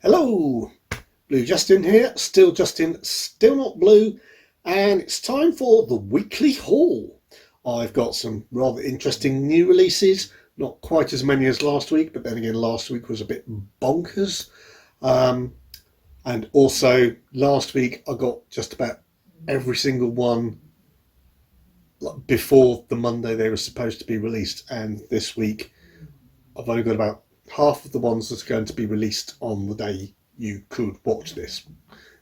Hello, Blue Justin here, still Justin, still not blue, and it's time for the weekly haul. I've got some rather interesting new releases, not quite as many as last week, but then again last week was a bit bonkers. And also last week I got just about every single one before the Monday they were supposed to be released, and this week I've only got about half of the ones that are going to be released on the day you could watch this.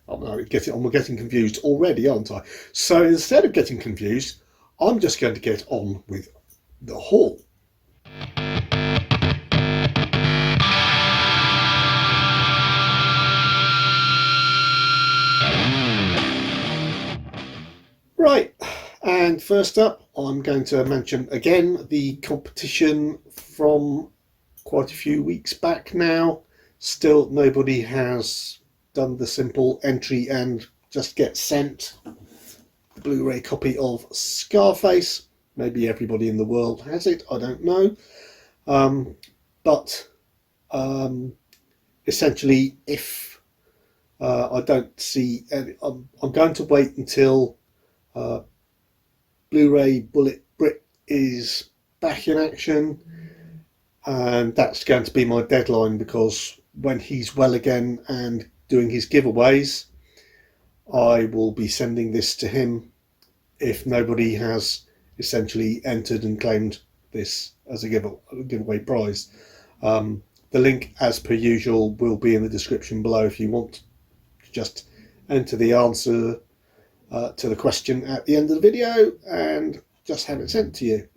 I'm getting confused already, aren't I? So instead of getting confused, I'm just going to get on with the haul. Right, and first up, I'm going to mention again the competition from quite a few weeks back now. Still nobody has done the simple entry and just get sent the Blu-ray copy of Scarface. Maybe everybody in the world has it, I don't know. But essentially, if I don't see any, I'm going to wait until Blu-ray Bullet Brit is back in action, and that's going to be my deadline, because when he's well again and doing his giveaways, I will be sending this to him if nobody has essentially entered and claimed this as a giveaway prize. The link, as per usual, will be in the description below if you want to just enter the answer to the question at the end of the video and just have it sent to you.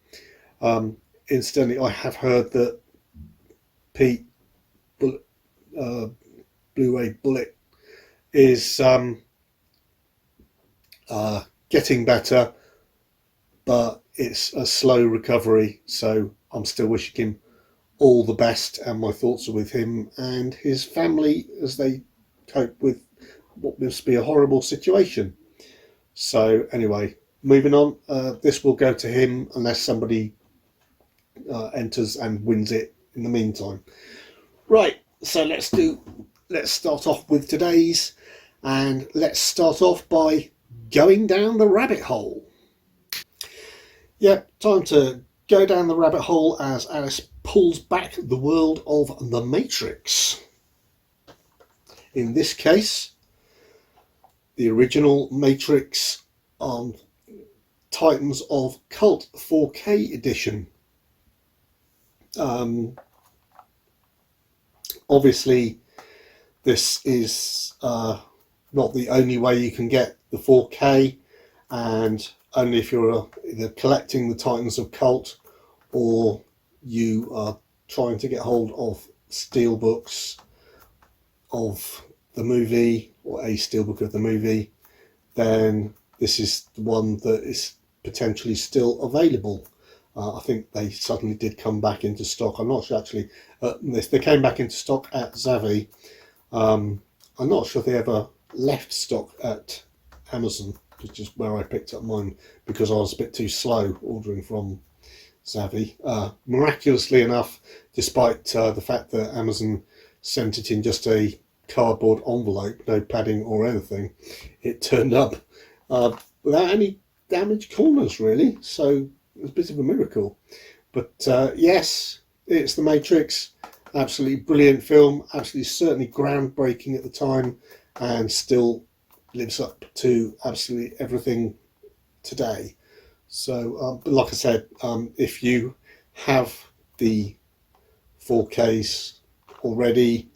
Incidentally, I have heard that Pete Blu-ray Bullet is getting better, but it's a slow recovery, so I'm still wishing him all the best, and my thoughts are with him and his family as they cope with what must be a horrible situation. So anyway, moving on, this will go to him unless somebody enters and wins it in the meantime. Right, so let's start off with today's, and let's start off by going down the rabbit hole. Yep, time to go down the rabbit hole as Alice pulls back the world of The Matrix. In this case, the original Matrix on Titans of Cult 4K edition. Obviously, this is not the only way you can get the 4K, and only if you're either collecting the Titans of Cult or you are trying to get hold of steelbooks of the movie, or a steelbook of the movie, then this is the one that is potentially still available. I think they suddenly did come back into stock. I'm not sure actually. They came back into stock at Zavvi. I'm not sure if they ever left stock at Amazon, which is where I picked up mine, because I was a bit too slow ordering from Zavvi. Miraculously enough, despite the fact that Amazon sent it in just a cardboard envelope, no padding or anything, it turned up without any damaged corners really, so it was a bit of a miracle. But yes, it's The Matrix. Absolutely brilliant film, absolutely certainly groundbreaking at the time, and still lives up to absolutely everything today. So but like I said, if you have the 4Ks already,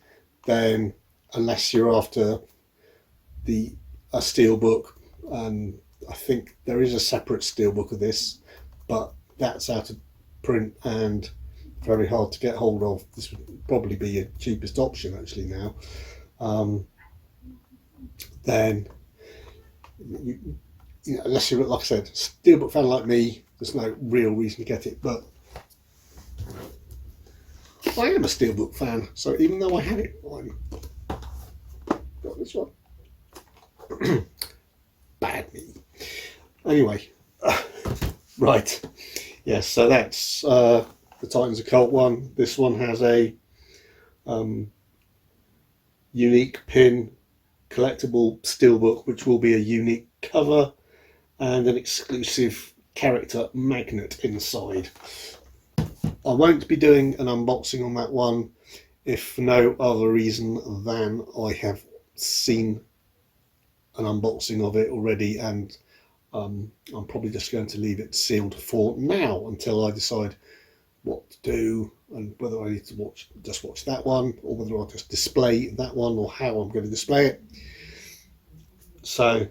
then unless you're after a steelbook, and I think there is a separate steelbook of this, but that's out of print and very hard to get hold of. This would probably be your cheapest option actually now. Then you know, unless you're, like I said, steelbook fan like me, there's no real reason to get it. But I am a steelbook fan, so even though I have it, I've got this one. Bad me. Anyway, right. Yes, so that's the Titans of Cult one. This one has a unique pin collectible steelbook, which will be a unique cover and an exclusive character magnet inside. I won't be doing an unboxing on that one, if for no other reason than I have seen an unboxing of it already, and I'm probably just going to leave it sealed for now until I decide what to do and whether I need to just watch that one, or whether I'll just display that one, or how I'm going to display it. So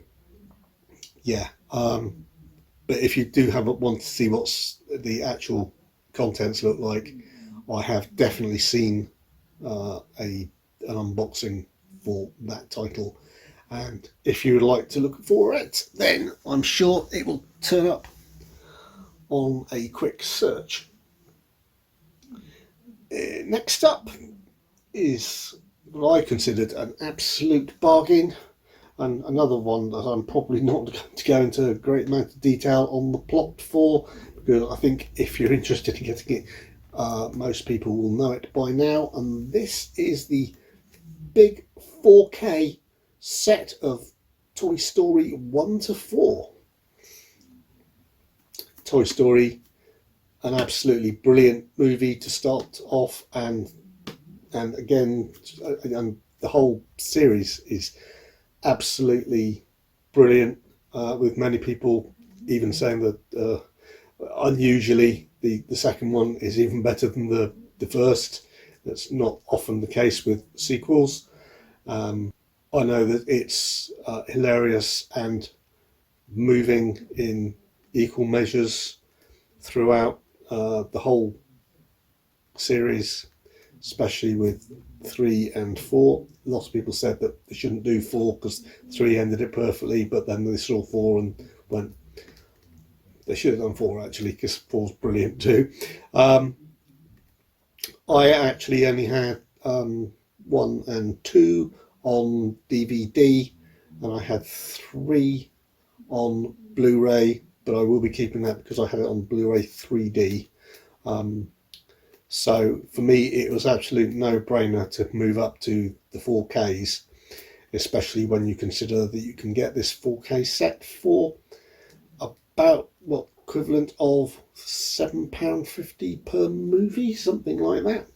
yeah, but if you do want to see what's the actual contents look like, I have definitely seen an unboxing for that title, and if you would like to look for it, then I'm sure it will turn up on a quick search. Next up is what I considered an absolute bargain, and another one that I'm probably not going to go into a great amount of detail on the plot for, because I think if you're interested in getting it, most people will know it by now. And this is the big 4K set of Toy Story 1 to 4. Toy Story, an absolutely brilliant movie to start off, and again, and the whole series is absolutely brilliant, with many people even saying that unusually the second one is even better than the first. That's not often the case with sequels. I know that it's hilarious and moving in equal measures throughout the whole series, especially with 3 and 4. Lots of people said that they shouldn't do 4 because 3 ended it perfectly, but then they saw 4 and went, they should have done 4 actually, because 4's brilliant too. I actually only had 1 and 2 on DVD, and I had 3 on Blu-ray, but I will be keeping that because I had it on Blu-ray 3D. So for me, it was absolute no-brainer to move up to the 4Ks, especially when you consider that you can get this 4K set for about, what, equivalent of £7.50 per movie, something like that,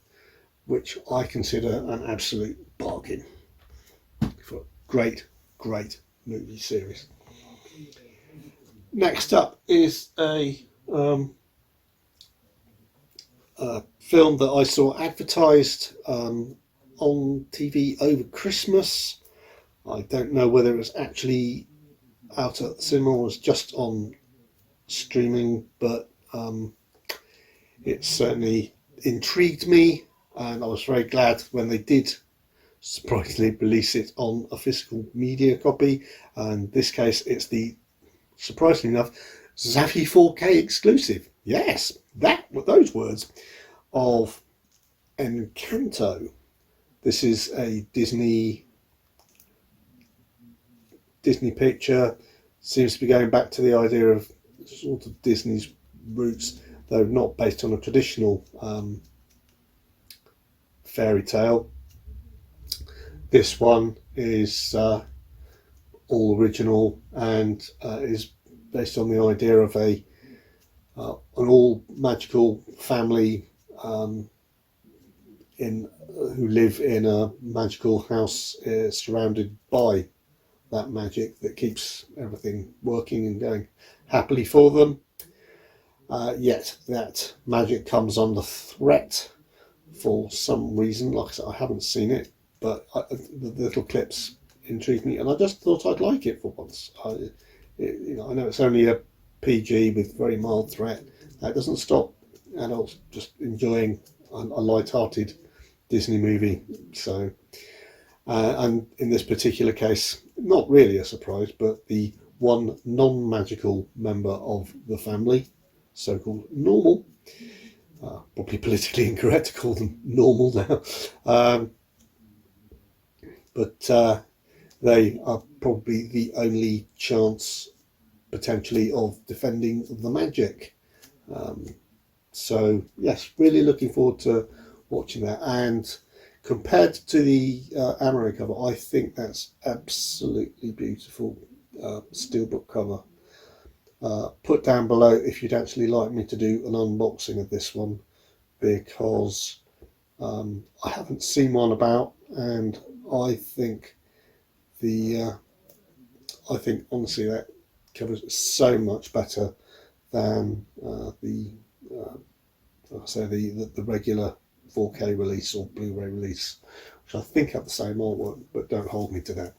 which I consider an absolute bargain for a great, great movie series. Next up is a film that I saw advertised on TV over Christmas. I don't know whether it was actually out at the cinema or was just on streaming, but it certainly intrigued me, and I was very glad when they did surprisingly release it on a physical media copy. And in this case, it's the, surprisingly enough, Zaffy 4K exclusive. Yes, that were those words, of Encanto. This is a Disney picture. Seems to be going back to the idea of sort of Disney's roots, though not based on a traditional fairy tale. This one is all original, and is based on the idea of an all magical family who live in a magical house surrounded by that magic that keeps everything working and going happily for them. Yet that magic comes under threat for some reason. Like I said, I haven't seen it, but the little clips intrigue me, and I just thought I'd like it for once. I know it's only a PG with very mild threat. That doesn't stop adults just enjoying a light-hearted Disney movie. So, and in this particular case, not really a surprise, but the one non-magical member of the family, so-called normal, probably politically incorrect to call them normal now, but they are probably the only chance potentially of defending the magic. So yes, really looking forward to watching that. And compared to the Amaray cover, I think that's absolutely beautiful steelbook cover. Put down below if you'd actually like me to do an unboxing of this one, because I haven't seen one about, and I think honestly that covers so much better than the regular 4K release or Blu-ray release, which I think have the same artwork, but don't hold me to that.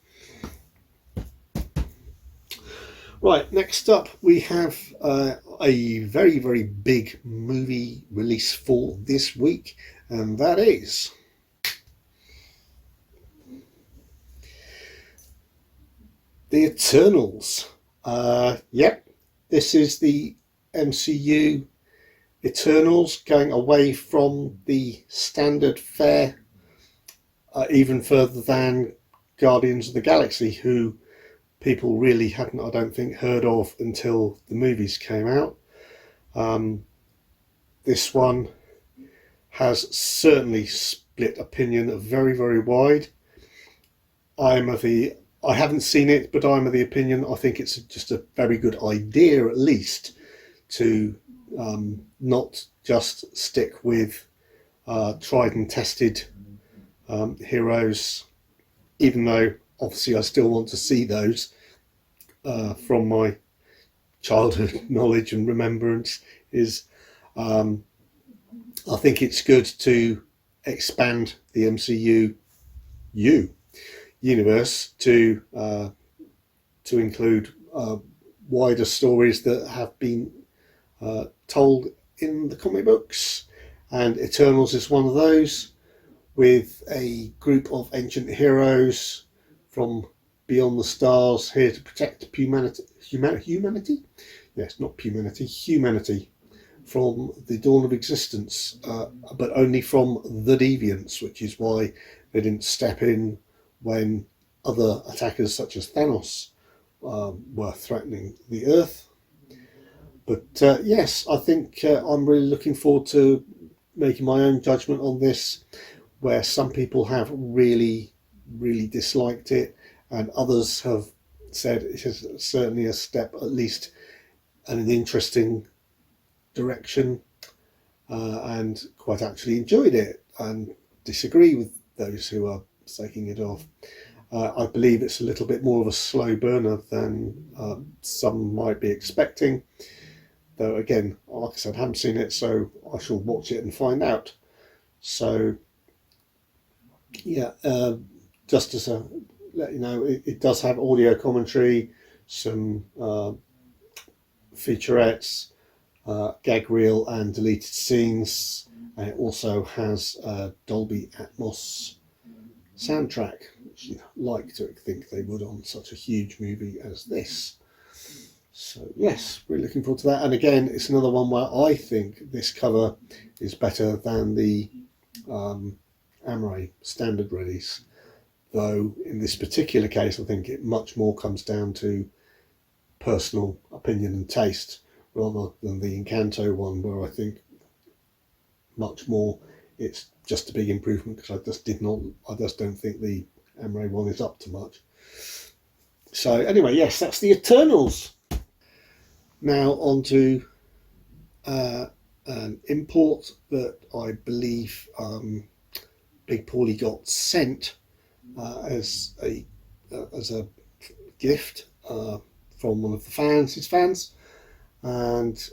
Right, next up we have a very, very big movie release for this week, and that is The Eternals. Yep, this is the MCU Eternals going away from the standard fare, even further than Guardians of the Galaxy, who people really hadn't, I don't think, heard of until the movies came out. This one has certainly split opinion very, very wide. I haven't seen it, but I'm of the opinion I think it's just a very good idea, at least, to not just stick with tried and tested heroes, even though obviously I still want to see those from my childhood knowledge and remembrance. I think it's good to expand the MCU universe to include wider stories that have been told in the comic books, and Eternals is one of those, with a group of ancient heroes from beyond the stars here to protect humanity. Yes, not humanity, humanity from the dawn of existence, but only from the deviants, which is why they didn't step in when other attackers such as Thanos were threatening the Earth. But yes, I think I'm really looking forward to making my own judgment on this, where some people have really, really disliked it, and others have said it is certainly a step, at least, in an interesting direction, and quite actually enjoyed it, and disagree with those who are taking it off. I believe it's a little bit more of a slow burner than some might be expecting, though again, like I said, I haven't seen it, so I shall watch it and find out. So yeah, just as a let you know, it does have audio commentary, some featurettes, gag reel and deleted scenes, and it also has a Dolby Atmos soundtrack, which you'd like to think they would on such a huge movie as this. So yes, really looking forward to that. And again, it's another one where I think this cover is better than the Amaray standard release, though in this particular case I think it much more comes down to personal opinion and taste rather than the Encanto one, where I think much more it's just a big improvement, because I just don't think the Amaray one is up to much. So anyway, yes, that's the Eternals. Now on to an import that I believe Big Paulie got sent as a gift from one of his fans, and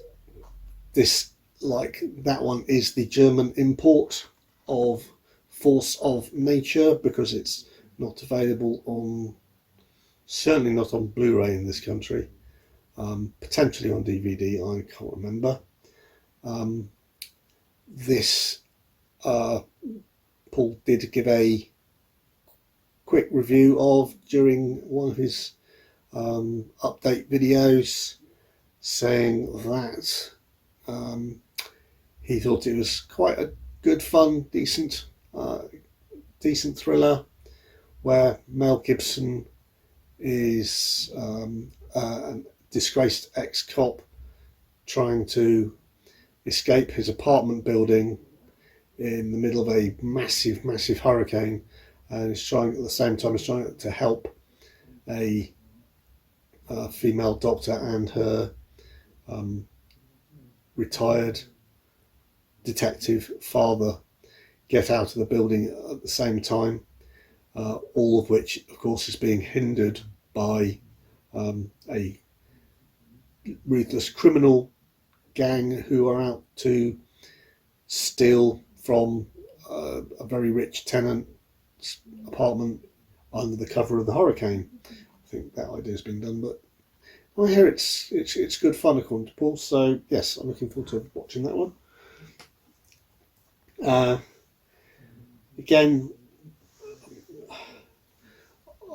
this, like that one, is the German import of Force of Nature, because it's not available on, certainly not on Blu-ray in this country, potentially on DVD, I can't remember. This Paul did give a quick review of during one of his update videos, saying that he thought it was quite a good, fun, decent thriller, where Mel Gibson is a disgraced ex-cop trying to escape his apartment building in the middle of a massive hurricane, and is trying at the same time is trying to help a female doctor and her retired detective father get out of the building at the same time, all of which of course is being hindered by a ruthless criminal gang who are out to steal from a very rich tenant's apartment under the cover of the hurricane. I think that idea has been done, but I hear it's good fun according to Paul, so yes, I'm looking forward to watching that one. Again,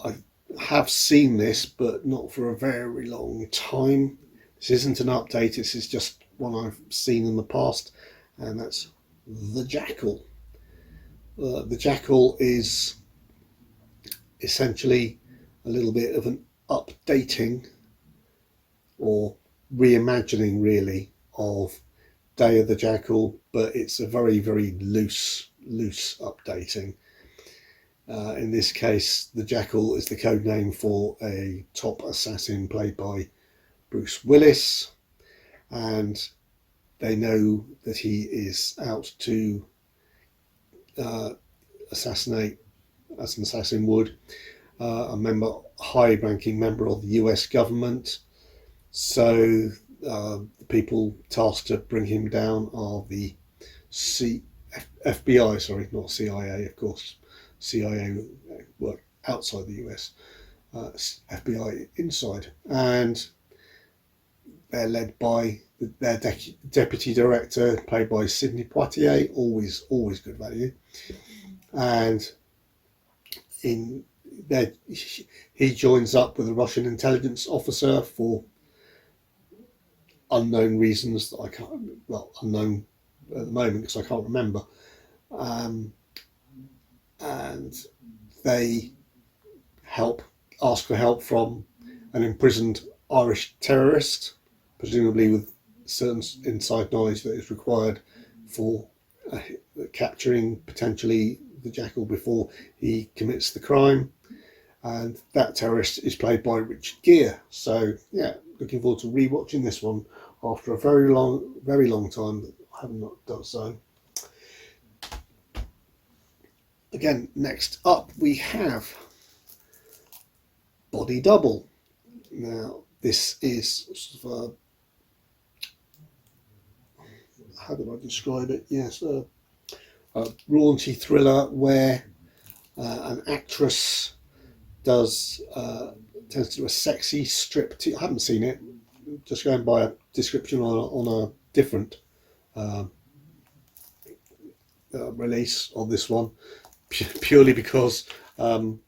I have seen this, but not for a very long time. This isn't an update, this is just one I've seen in the past, and that's The Jackal. The Jackal is essentially a little bit of an updating or reimagining, really, of Day of the Jackal, but it's a very loose updating. In this case, the Jackal is the code name for a top assassin played by Bruce Willis, and they know that he is out to assassinate, as an assassin would, a high-ranking member of the US government. So the people tasked to bring him down are the FBI, sorry, not CIA, of course. CIA work outside the US, FBI inside, and they're led by their deputy director, played by Sidney Poitier, always good value, and in there he joins up with a Russian intelligence officer for unknown reasons that I can't, well, unknown at the moment because I can't remember, and they ask for help from an imprisoned Irish terrorist, presumably with certain inside knowledge that is required for capturing potentially the Jackal before he commits the crime. And that terrorist is played by Richard Gere. So yeah, looking forward to rewatching this one after a very long time that I have not done so. Again, next up we have Body Double. Now this is sort of how do I describe it? Yes, a raunchy thriller where an actress tends to do a sexy striptease. I haven't seen it, just going by a description on a different release of this one, purely because the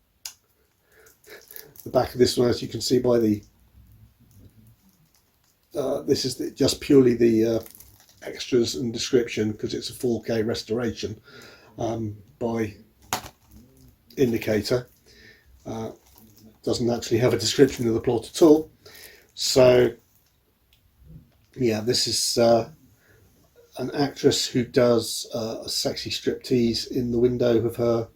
back of this one, as you can see by the this is just purely the extras and description, because it's a 4K restoration by Indicator. Doesn't actually have a description of the plot at all. So yeah, this is an actress who does a sexy striptease in the window of her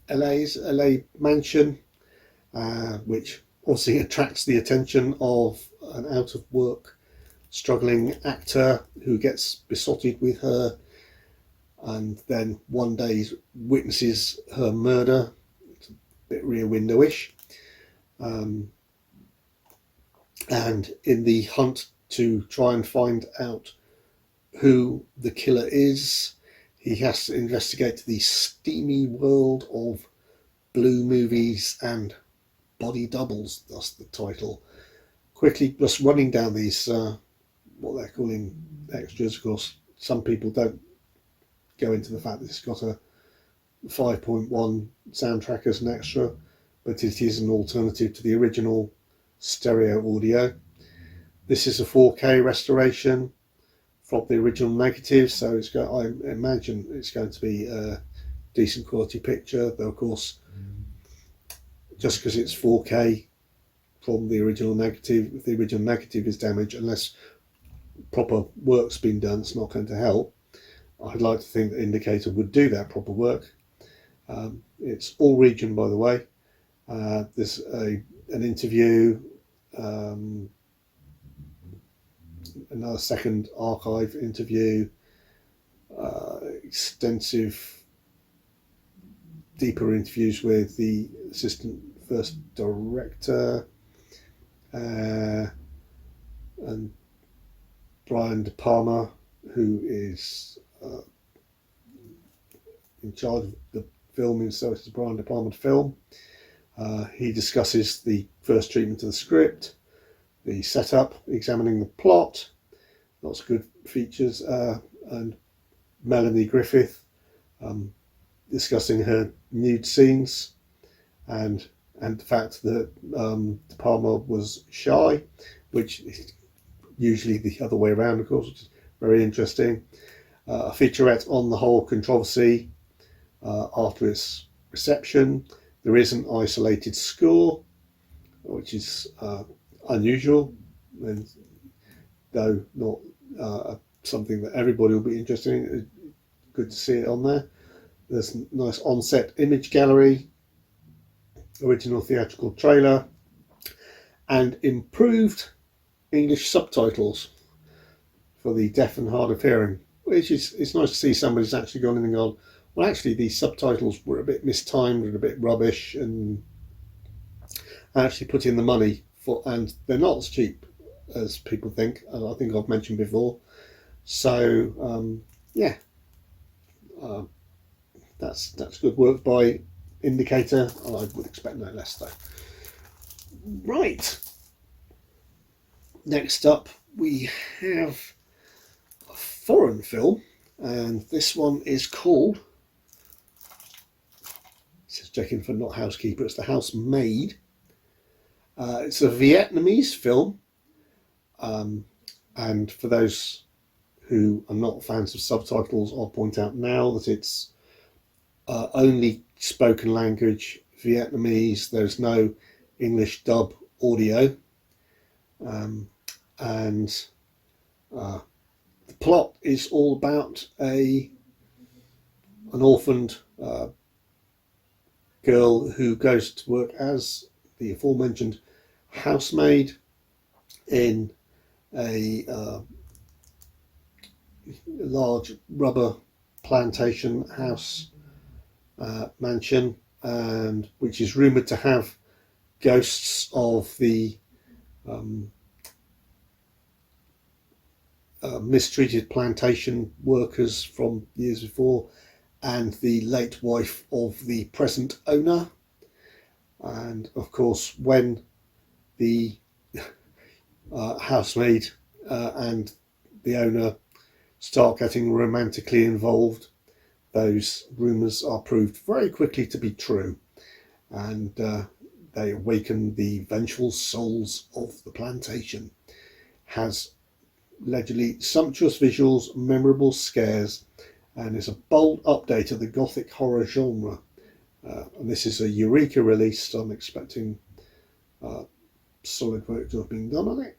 LA mansion, which obviously attracts the attention of an out of work struggling actor who gets besotted with her, and then one day witnesses her murder. It's a bit Rear Window-ish. And in the hunt to try and find out who the killer is, he has to investigate the steamy world of blue movies and body doubles, thus the title. Quickly just running down these, what they're calling extras. Of course, some people don't go into the fact that it's got a 5.1 soundtrack as an extra, but it is an alternative to the original stereo audio. This is a 4K restoration from the original negative, so I imagine it's going to be a decent quality picture, though of course just because it's 4K from the original negative, if the original negative is damaged, unless proper work's been done, it's not going to help. I'd like to think that Indicator would do that proper work. It's all region, by the way. There's an interview, another second archive interview, extensive, deeper interviews with the assistant first director and Brian De Palma, who is in charge of the filming, so it's the Brian De Palma film. He discusses the first treatment of the script, the setup, examining the plot, lots of good features, and Melanie Griffith discussing her nude scenes and the fact that De Palma was shy, which is usually the other way around, of course, which is very interesting. A featurette on the whole controversy after its reception. There is an isolated score, which is unusual, and though not something that everybody will be interested in. Good to see it on there. There's a nice on-set image gallery, original theatrical trailer, and improved English subtitles for the deaf and hard of hearing, which is, it's nice to see somebody's actually gone in and gone, well, actually these subtitles were a bit mistimed and a bit rubbish, and actually put in the money for, and they're not as cheap as people think, as I think I've mentioned before. So yeah, that's good work by Indicator. I would expect no less though. Right, next up we have a foreign film, and this one is called, it's checking for not housekeeper, it's the Housemaid. It's a Vietnamese film, and for those who are not fans of subtitles, I'll point out now that it's only spoken language Vietnamese. There's no English dub audio, and the plot is all about an orphaned girl who goes to work as the aforementioned housemaid in a large rubber plantation house mansion, and which is rumoured to have ghosts of the mistreated plantation workers from years before, and the late wife of the present owner. And of course, when the housemaid and the owner start getting romantically involved, those rumours are proved very quickly to be true, and they awaken the vengeful souls of the plantation. Has allegedly sumptuous visuals, memorable scares, and is a bold update of the gothic horror genre. And this is a Eureka release, so I'm expecting solid work to have been done on it.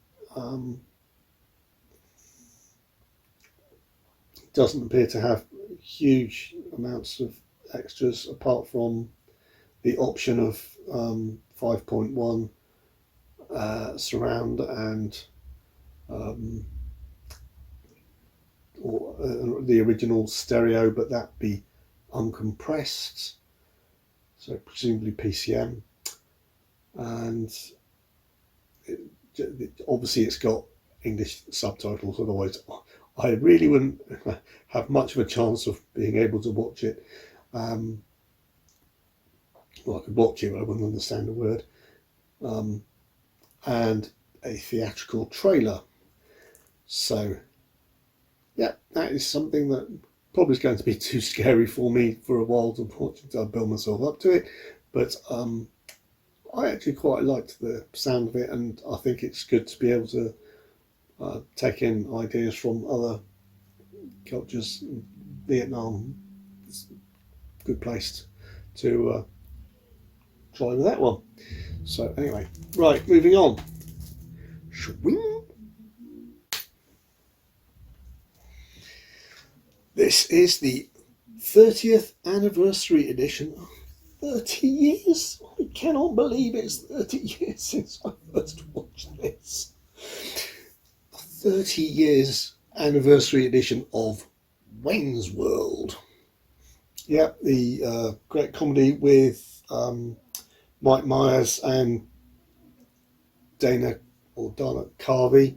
It doesn't appear to have huge amounts of extras apart from the option of 5.1 surround and the original stereo, but that be uncompressed, so presumably PCM, and obviously it's got English subtitles, otherwise I really wouldn't have much of a chance of being able to watch it. Well, I could watch it, but I wouldn't understand a word. And a theatrical trailer. So yeah, that is something that probably is going to be too scary for me for a while to watch until I build myself up to it. But I actually quite liked the sound of it, and I think it's good to be able to take in ideas from other cultures. Vietnam is a good place to try with that one. So anyway, right, moving on. Swing. This is the 30th anniversary edition. 30 years? I cannot believe it's 30 years since I first watched this. 30 years anniversary edition of Wayne's World. Yep, the great comedy with Mike Myers and Dana Carvey,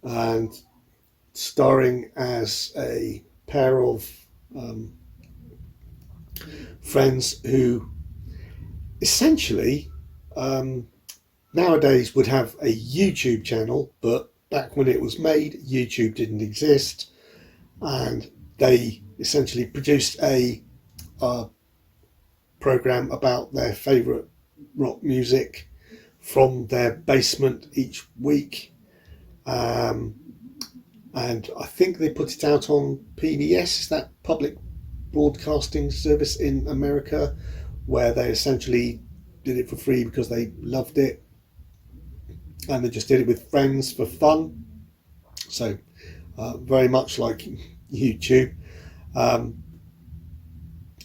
and starring as a pair of friends who essentially nowadays would have a YouTube channel, but back when it was made, YouTube didn't exist, and they essentially produced a program about their favourite rock music from their basement each week. And I think they put it out on PBS, is that public broadcasting service in America, where they essentially did it for free because they loved it, and they just did it with friends for fun. So very much like YouTube.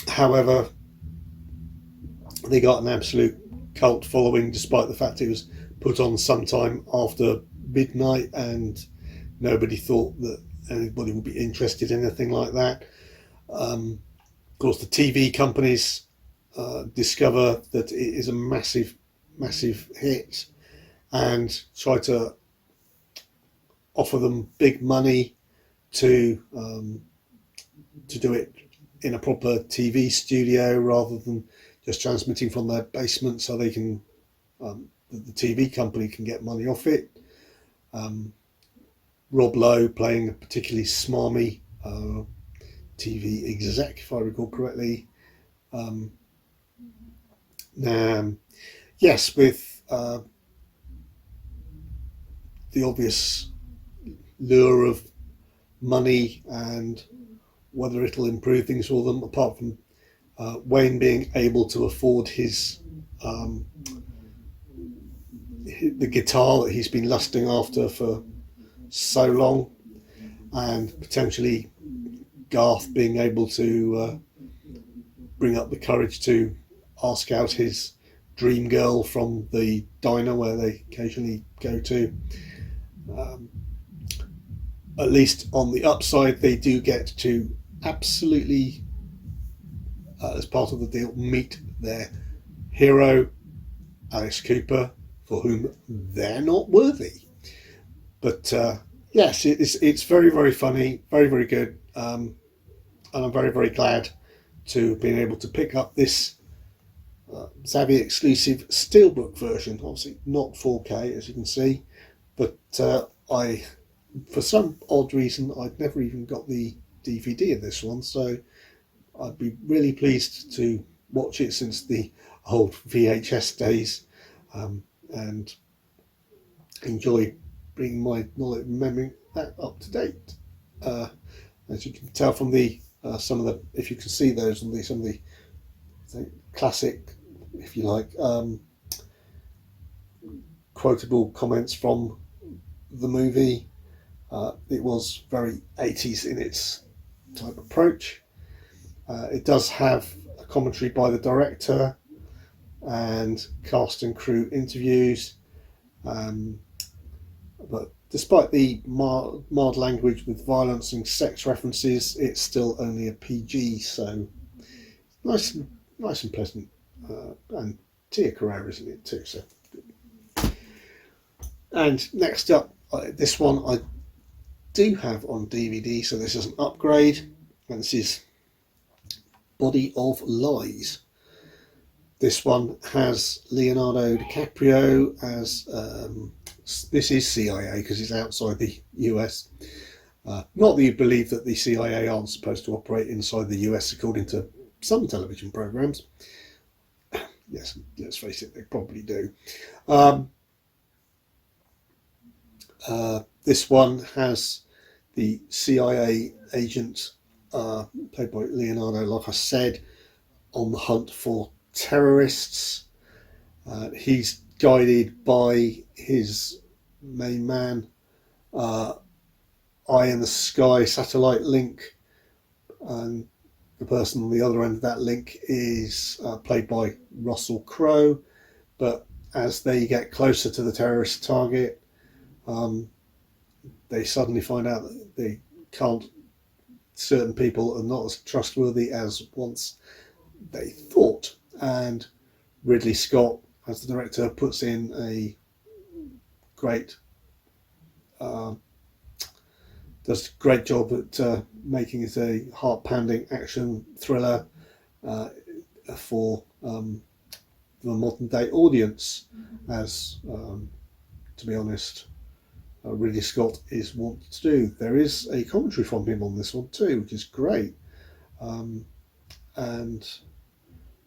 However, they got an absolute cult following, despite the fact it was put on sometime after midnight and nobody thought that anybody would be interested in anything like that. Of course, the TV companies discover that it is a massive hit and try to offer them big money to do it in a proper TV studio rather than just transmitting from their basement, so they can the TV company can get money off it. Rob Lowe playing a particularly smarmy TV exec, if I recall correctly. Yes, with the obvious lure of money and whether it'll improve things for them, apart from Wayne being able to afford his the guitar that he's been lusting after for so long, and potentially Garth being able to bring up the courage to ask out his dream girl from the diner where they occasionally go to. At least on the upside, they do get to absolutely, as part of the deal, meet their hero, Alice Cooper, for whom they're not worthy. But yes, it's very funny, very good, and I'm very glad to have been able to pick up this Zavvi exclusive steelbook version. Obviously not 4K, as you can see, but I, for some odd reason, I'd never even got the DVD of this one, so I'd be really pleased to watch it since the old VHS days, and enjoy bringing my knowledge and memory that up to date. As you can tell from the some of the, if you can see those on some of the classic, if you like, quotable comments from the movie, it was very 80s in its type approach. It does have a commentary by the director and cast and crew interviews, but despite the mild language with violence and sex references, it's still only a PG, so nice and pleasant, and Tia Carrera's in it too. So, and next up, this one I do have on DVD, so this is an upgrade, and this is Body of Lies. This one has Leonardo DiCaprio as, this is CIA because it's outside the US. Not that you believe that the CIA aren't supposed to operate inside the US according to some television programs. Yes, let's face it, they probably do. This one has the CIA agent, played by Leonardo, like I said, on the hunt for terrorists. He's guided by his main man, Eye in the Sky satellite link, and the person on the other end of that link is played by Russell Crowe. But as they get closer to the terrorist target, they suddenly find out that they can't. Certain people are not as trustworthy as once they thought, and Ridley Scott, as the director, puts in a great, does a great job at making it a heart-pounding action thriller for the modern-day audience. As to be honest, Ridley Scott is wont to do. There is a commentary from him on this one too, which is great, and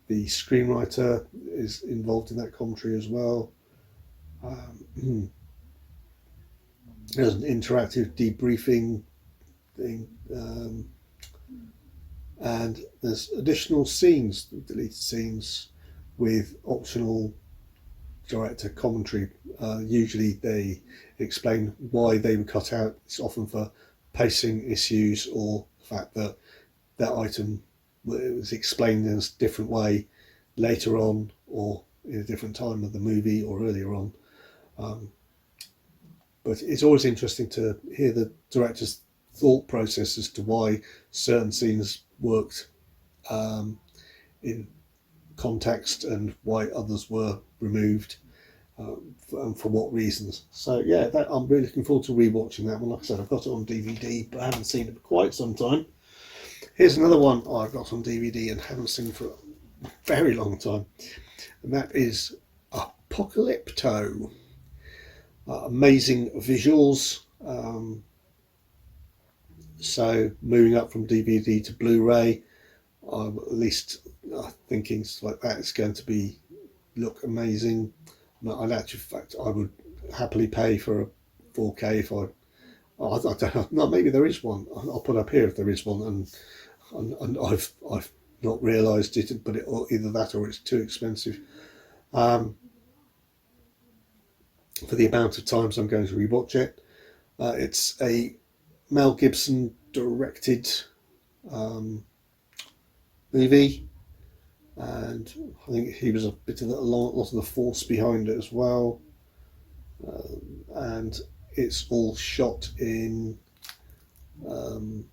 the screenwriter is involved in that commentary as well. There's an interactive debriefing thing, and there's additional scenes, deleted scenes, with optional director commentary. Usually they explain why they were cut out. It's often for pacing issues or the fact that that item was explained in a different way later on, or in a different time of the movie, or earlier on. But it's always interesting to hear the director's thought process as to why certain scenes worked in context and why others were removed, and for what reasons. So yeah, I'm really looking forward to rewatching that one. Like I said, I've got it on DVD, but I haven't seen it for quite some time. Here's another one I've got on DVD and haven't seen for a very long time, and that is Apocalypto. Amazing visuals. So moving up from DVD to Blu-ray, I'm at least thinking stuff like that is going to look amazing. In actual fact, I would happily pay for a 4K if I don't know. No, maybe there is one. I'll put up here if there is one, and I've not realised it, but either that or it's too expensive. For the amount of times I'm going to rewatch it. It's a Mel Gibson directed movie, and I think he was a lot of the force behind it as well. And it's all shot in the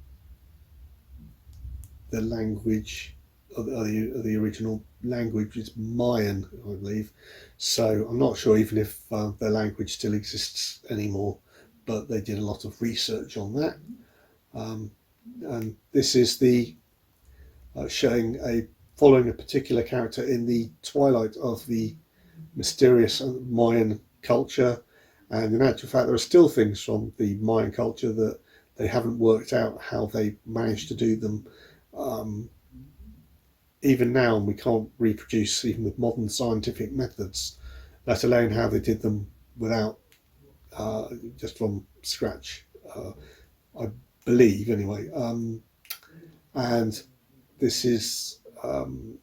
language of the original language, is Mayan, I believe. So I'm not sure even if their language still exists anymore, but they did a lot of research on that. And this is the following a particular character in the twilight of the mysterious Mayan culture. And in actual fact, there are still things from the Mayan culture that they haven't worked out how they managed to do them. Even now, we can't reproduce, even with modern scientific methods, let alone how they did them without, just from scratch, I believe, anyway. And this is an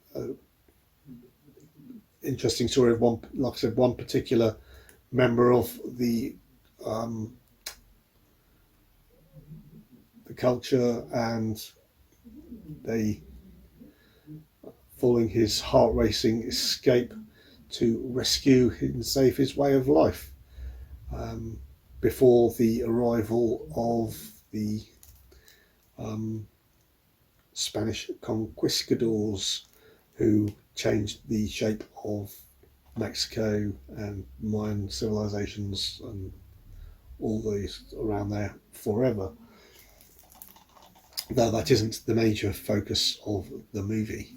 interesting story of one, like I said, one particular member of the culture, and they, following his heart-racing escape to rescue and save his way of life before the arrival of the Spanish conquistadors, who changed the shape of Mexico and Mayan civilizations and all these around there forever. Though that isn't the major focus of the movie.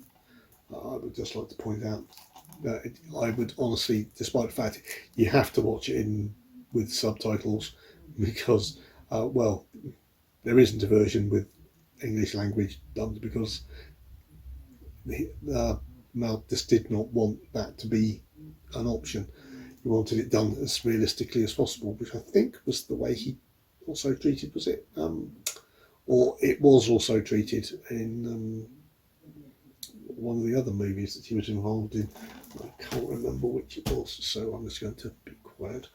I would just like to point out that I would honestly, despite the fact you have to watch it with subtitles, because, well, there isn't a version with English language dubbed, because Mel just did not want that to be an option. He wanted it done as realistically as possible, which I think was the way he also treated, was it? Or it was also treated in one of the other movies that he was involved in. I can't remember which it was, so I'm just going to be quiet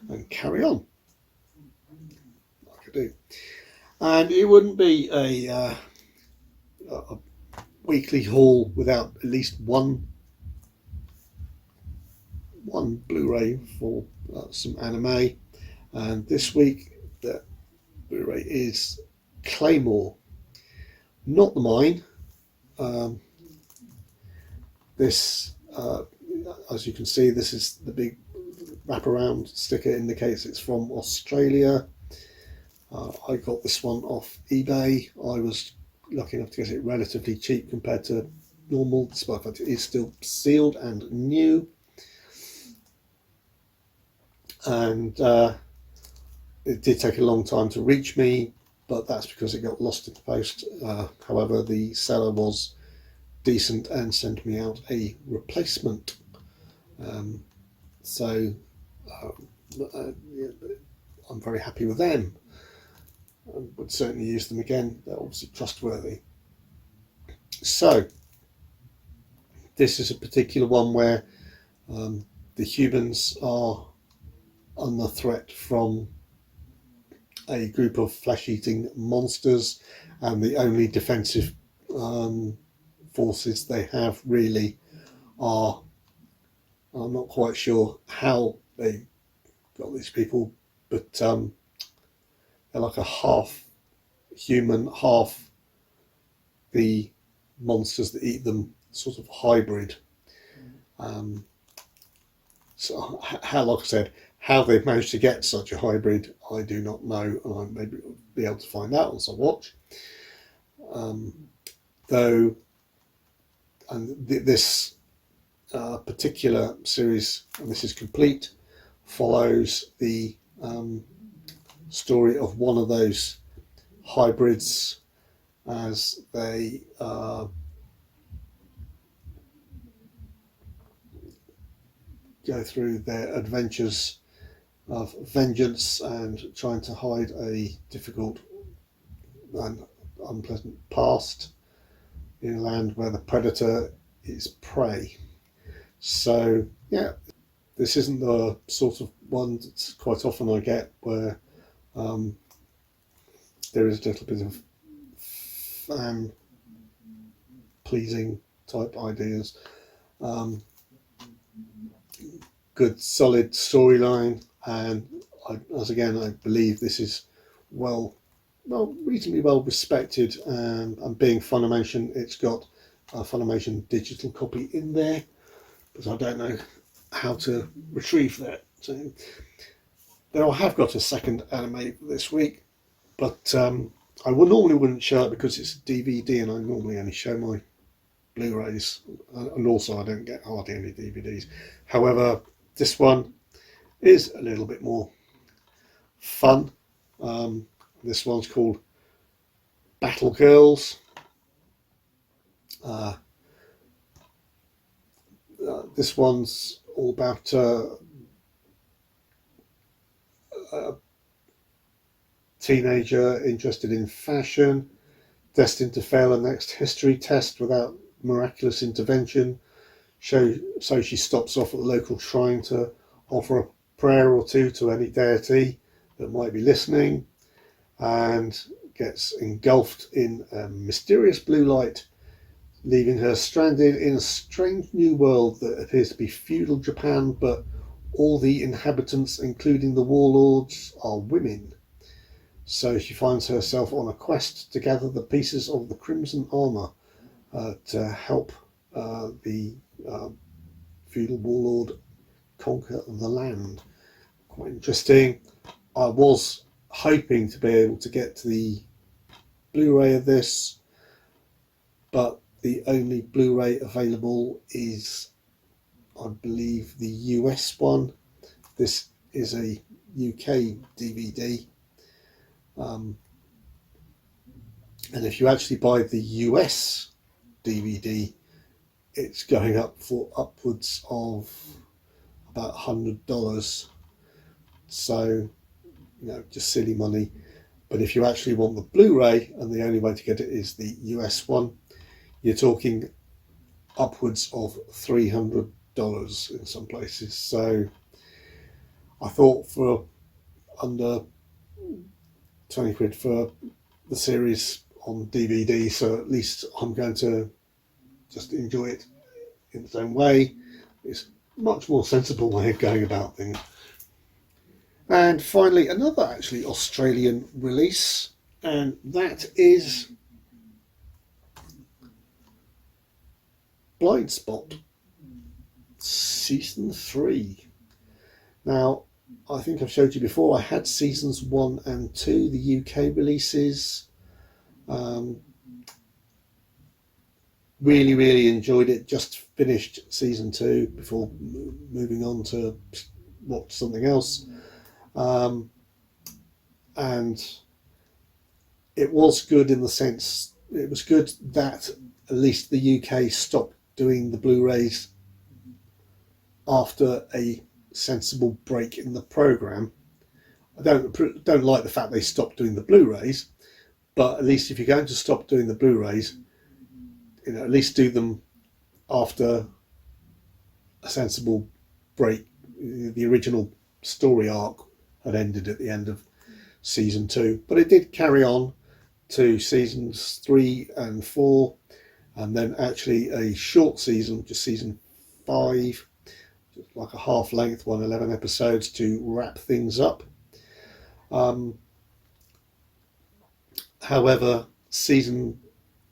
and carry on like I do. And it wouldn't be a a weekly haul without at least one Blu-ray for some anime, and this week the Blu-ray is Claymore, not the mine. This, as you can see, this is the big wraparound sticker, indicates it's from Australia. I got this one off eBay. I was lucky enough to get it relatively cheap compared to normal, despite the fact it is still sealed and new. And it did take a long time to reach me, but that's because it got lost in the post. However, the seller was decent and sent me out a replacement. So I'm very happy with them. I would certainly use them again. They're obviously trustworthy. So this is a particular one where the humans are under threat from a group of flesh-eating monsters, and the only defensive forces they have really are, I'm not quite sure how they got these people, but they're like a half human, half the monsters that eat them, sort of hybrid. So how, like I said, how they've managed to get such a hybrid, I do not know, and I maybe will be able to find out once I watch. Though, and this particular series, and this is complete, follows the story of one of those hybrids as they go through their adventures of vengeance and trying to hide a difficult and unpleasant past in a land where the predator is prey. So yeah, this isn't the sort of one that quite often I get where there is a little bit of fan pleasing type ideas. Good solid storyline, and I believe this is reasonably well respected, and being Funimation, it's got a Funimation digital copy in there, but I don't know how to retrieve that. So now I have got a second anime this week, but I normally wouldn't show it because it's a DVD, and I normally only show my Blu-rays, and also I don't get hardly any DVDs. However, this one is a little bit more fun. This one's called Battle Girls. This one's all about a teenager interested in fashion, destined to fail the next history test without miraculous intervention. So she stops off at the local shrine to offer a prayer or two to any deity that might be listening, and gets engulfed in a mysterious blue light, leaving her stranded in a strange new world that appears to be feudal Japan, but all the inhabitants, including the warlords, are women. So she finds herself on a quest to gather the pieces of the Crimson Armour to help the feudal warlord conquer the land. Quite interesting. I was hoping to be able to get to the Blu-ray of this, but the only Blu-ray available is, I believe, the US one. This is a UK DVD. And if you actually buy the US DVD, it's going up for upwards of about $100. So, just silly money. But if you actually want the Blu-ray, and the only way to get it is the US one, you're talking upwards of $300 in some places. So I thought for under 20 quid for the series on DVD, so at least I'm going to just enjoy it in its own way. It's a much more sensible way of going about things. And finally, another actually Australian release, and that is Blindspot Season 3. Now, I think I've showed you before, I had Seasons 1 and 2, the UK releases. Really enjoyed it. Just finished Season 2 before moving on to watch something else. And it was good in the sense, it was good that at least the UK stopped doing the Blu-rays after a sensible break in the programme. I don't like the fact they stopped doing the Blu-rays, but at least if you're going to stop doing the Blu-rays, at least do them after a sensible break. The original story arc had ended at the end of Season 2, but it did carry on to Seasons 3 and 4, and then actually a short season, just Season 5, just like a half-length one, 11 episodes to wrap things up. However, as I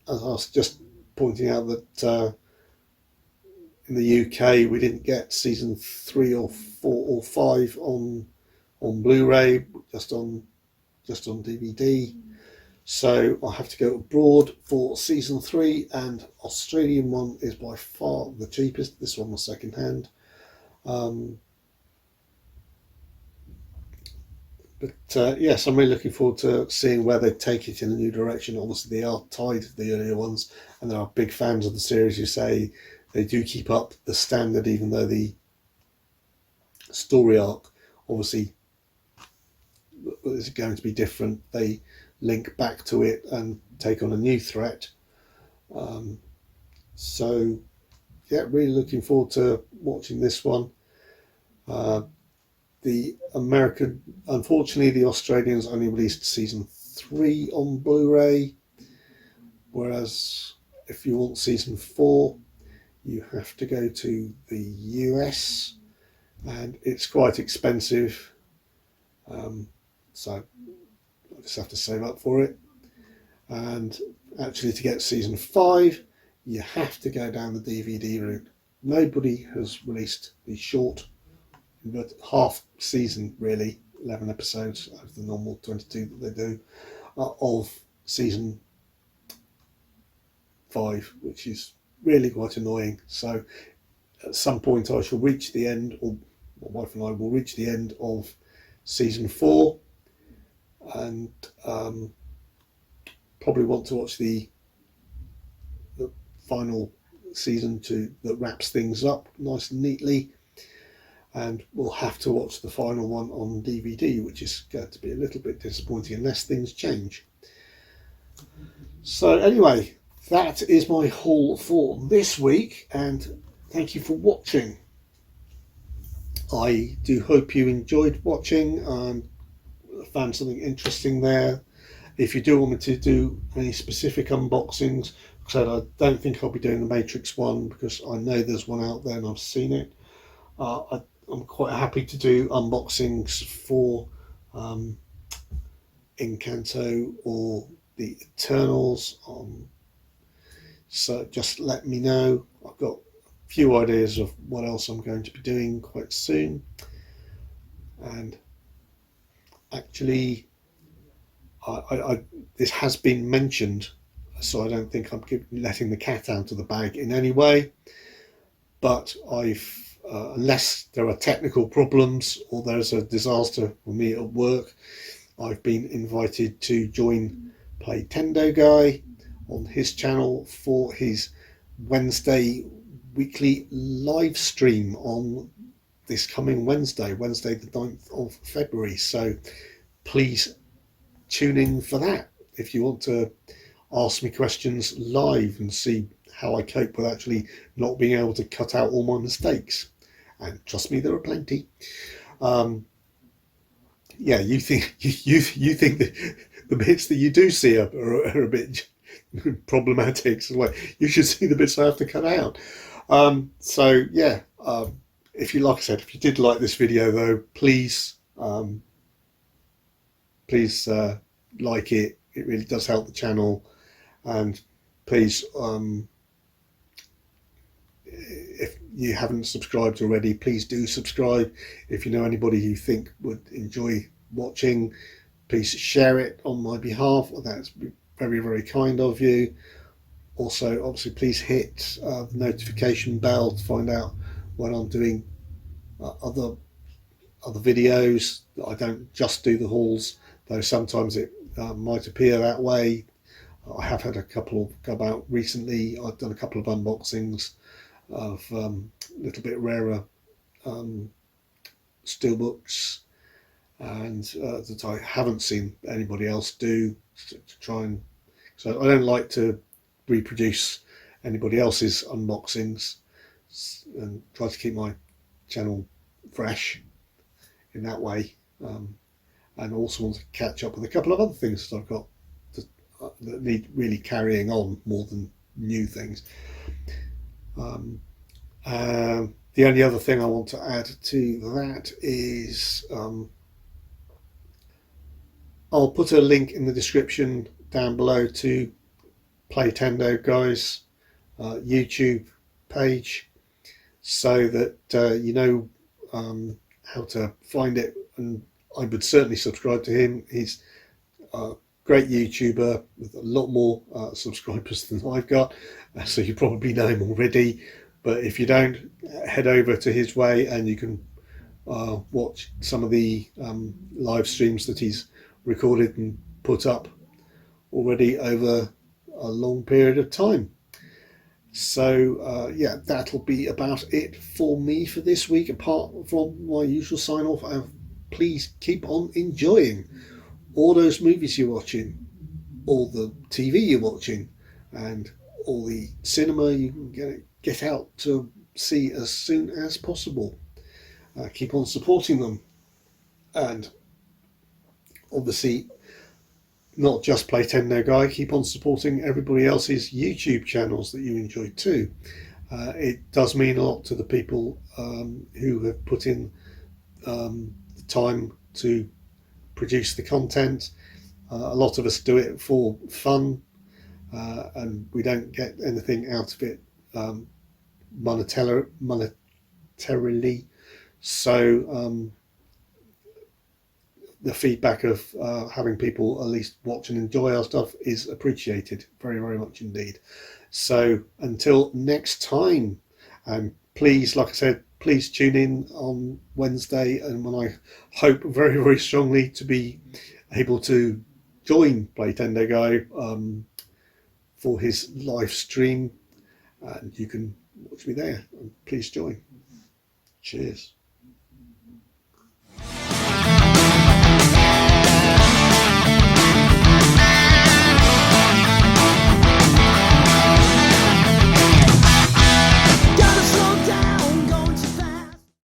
was just pointing out that in the UK we didn't get Season 3 or 4 or 5 on Blu-ray, just on DVD. So I have to go abroad for Season 3, and Australian one is by far the cheapest. This one was second hand. But yes, I'm really looking forward to seeing where they take it in a new direction. Obviously, they are tied to the earlier ones, and there are big fans of the series who say they do keep up the standard, even though the story arc obviously is going to be different. They link back to it and take on a new threat. So, yeah, really looking forward to watching this one. Unfortunately, the Australians only released Season 3 on Blu-ray, whereas if you want Season 4, you have to go to the US, and it's quite expensive. So I just have to save up for it. And actually, to get Season 5, you have to go down the DVD route. Nobody has released the short, but half season, really, 11 episodes out of the normal 22 that they do, of Season 5, which is really quite annoying. So at some point I shall reach the end, or my wife and I will reach the end of Season 4, and probably want to watch the final season that wraps things up nice and neatly, and we'll have to watch the final one on DVD, which is going to be a little bit disappointing unless things change. So anyway, that is my haul for this week, and thank you for watching. I do hope you enjoyed watching and found something interesting there. If you do want me to do any specific unboxings, like I said, I don't think I'll be doing the Matrix one because I know there's one out there and I've seen it. I'm quite happy to do unboxings for Encanto or the Eternals. So just let me know. I've got a few ideas of what else I'm going to be doing quite soon. And actually, this has been mentioned, so I don't think I'm letting the cat out of the bag in any way. But unless there are technical problems or there's a disaster for me at work, I've been invited to join Play Tendo Guy on his channel for his Wednesday weekly live stream on this coming Wednesday the 9th of February. So please tune in for that if you want to ask me questions live and see how I cope with actually not being able to cut out all my mistakes. And trust me, there are plenty. Yeah, you think the bits that you do see are a bit problematic. So like, you should see the bits I have to cut out. So yeah, if you, like I said, if you did like this video though, please like it. It really does help the channel. And please, if you haven't subscribed already, please do subscribe. If you know anybody you think would enjoy watching, please share it on my behalf. That's very, very kind of you. Also, obviously, please hit the notification bell to find out when I'm doing other videos. I don't just do the hauls, though sometimes it might appear that way. I have had a couple go out recently. I've done a couple of unboxings of little bit rarer steelbooks, and that I haven't seen anybody else do, to try and, so I don't like to reproduce anybody else's unboxings, and try to keep my channel fresh in that way, and also want to catch up with a couple of other things that I've got that need really carrying on more than new things. The only other thing I want to add to that is I'll put a link in the description down below to Playtendo guys YouTube page, so that you know how to find it, and I would certainly subscribe to him. He's a great YouTuber with a lot more subscribers than I've got, so you probably know him already, but if you don't, head over to his way and you can watch some of the live streams that he's recorded and put up already over a long period of time. So yeah, that'll be about it for me for this week, apart from my usual sign off. Please keep on enjoying all those movies you're watching, all the TV you're watching, and all the cinema you can get out to see as soon as possible. Keep on supporting them, and obviously not just Playtendo Guy, keep on supporting everybody else's YouTube channels that you enjoy too. It does mean a lot to the people who have put in the time to produce the content. A lot of us do it for fun, and we don't get anything out of it monetarily. So the feedback of having people at least watch and enjoy our stuff is appreciated very, very much indeed. So until next time, and please, like I said, please tune in on Wednesday, and when I hope very, very strongly to be able to join Playtendo Guy for his live stream, and you can watch me there. Please join. Cheers.